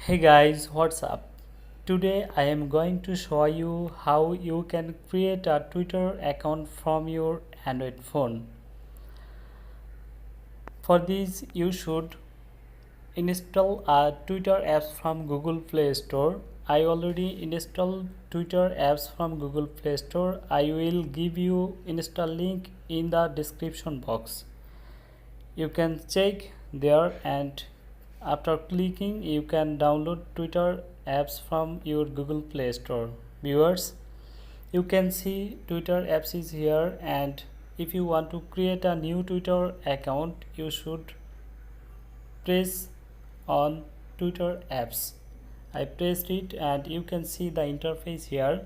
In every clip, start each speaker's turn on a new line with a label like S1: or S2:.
S1: Hey guys, what's up? Today I am going to show you how you can create a Twitter account from your Android phone. For this, you should install a Twitter apps from Google Play Store. I already installed Twitter apps from Google Play Store. I will give you install link in the description box. You can check there, and after clicking you can download Twitter apps from your Google Play Store. Viewers, you can see Twitter apps is here, and if you want to create a new Twitter account you should press on Twitter apps. I pressed it and you can see the interface here.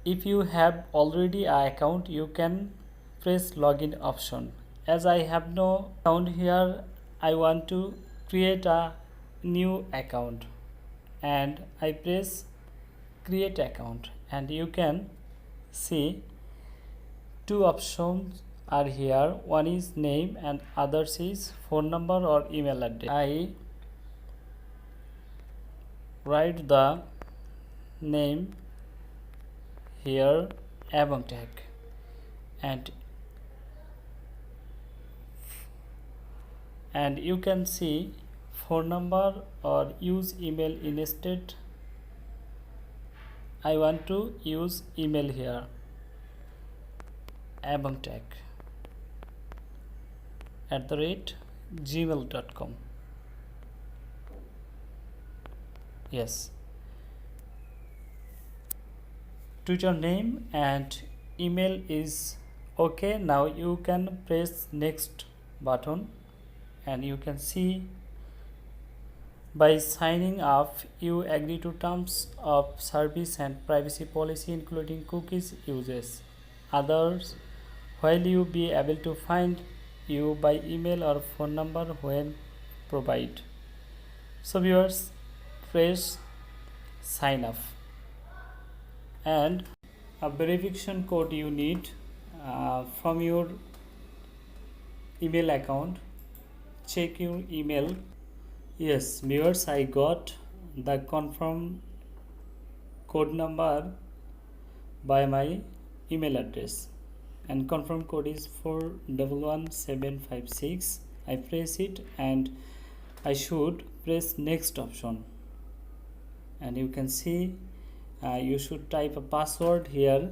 S1: If you have already an account you can press login option. As I have no account here, I want to create a new account and I press create account, and you can see two options are here. One is name and others is phone number or email address. I write the name here Abang Tech, and you can see phone number or use email instead. I want to use email here abangtech@gmail.com. Yes, Twitter name and email is okay. Now you can press next button, and you can see by signing up you agree to terms of service and privacy policy including cookies uses. Others, while you be able to find you by email or phone number when provided. So viewers, press sign up, and a verification code you need from your email account. Check your email. Yes, viewers, I got the confirm code number by my email address, and confirm code is 411756. I press it and I should press next option, and you can see you should type a password here.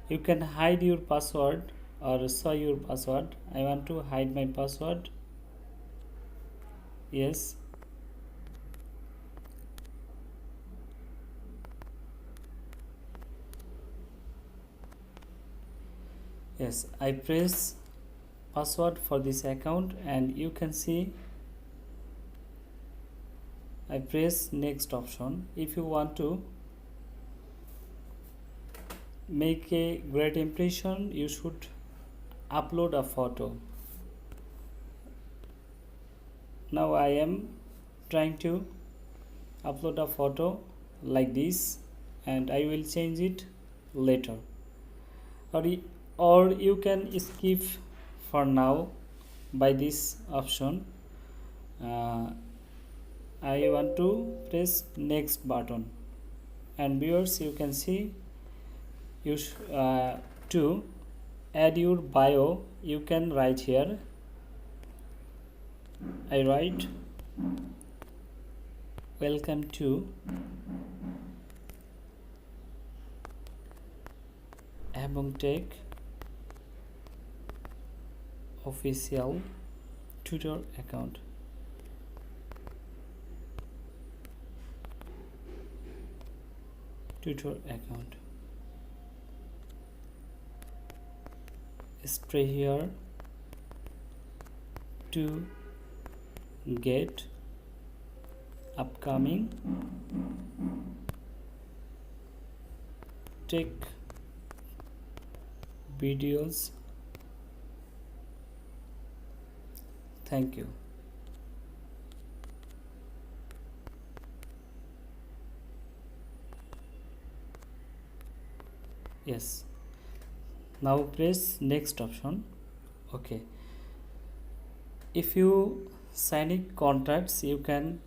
S1: You can hide your password or show your password. I want to hide my password. Yes, yes, I press password for this account, and you can see I press next option. If you want to make a great impression you should upload a photo. Now I am trying to upload a photo like this, and I will change it later, or you can skip for now by this option. I want to press next button, and viewers, you can see you to add your bio you can write here. I write welcome to Abang Tech official Twitter account. Spray here to get upcoming tech videos. Thank you. Yes, now press next option. Okay, If you sign contracts, you can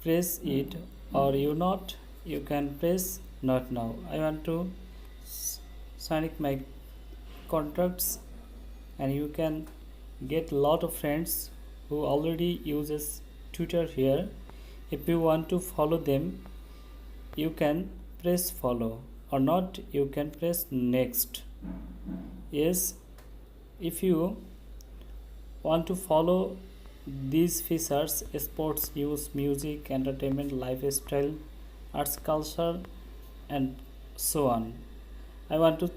S1: press it, or you not, you can press not now. I want to sign my contracts, and you can get lot of friends who already uses Twitter here. If you want to follow them, you can press follow, or not, you can press next. Yes, if you want to follow these features: sports, news, music, entertainment, lifestyle, arts, culture, and so on. I want to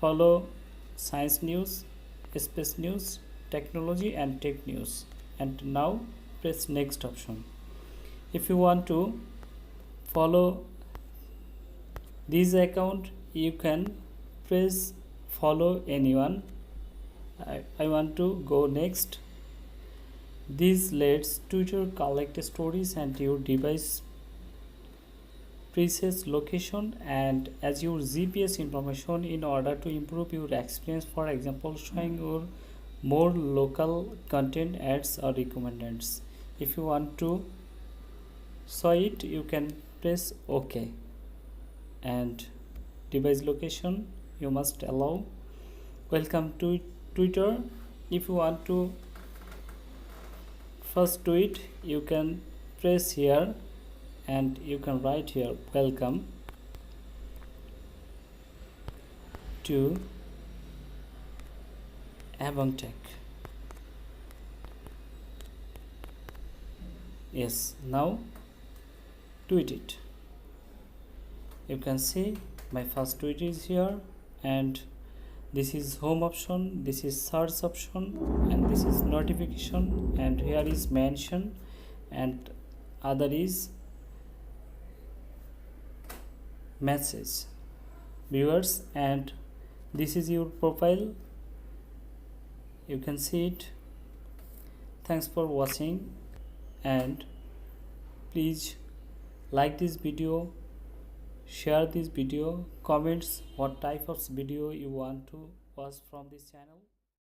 S1: follow science news, space news, technology, and tech news. And now press next option. If you want to follow this account, you can press follow anyone. I want to go next. This lets Twitter collect stories and your device precise location and as your GPS information in order to improve your experience. For example, showing your more local content, ads, or recommendeds. If you want to show it, you can press OK. And device location you must allow. Welcome to Twitter. If you want to first tweet, you can press here and you can write here welcome to Avon Tech. Yes, now tweet it. You can see my first tweet is here, and this is home option, this is search option, and this is notification, and here is mention, and other is message viewers, and this is your profile. You can see it. Thanks for watching, and please like this video, share this video, comments what type of video you want to watch from this channel.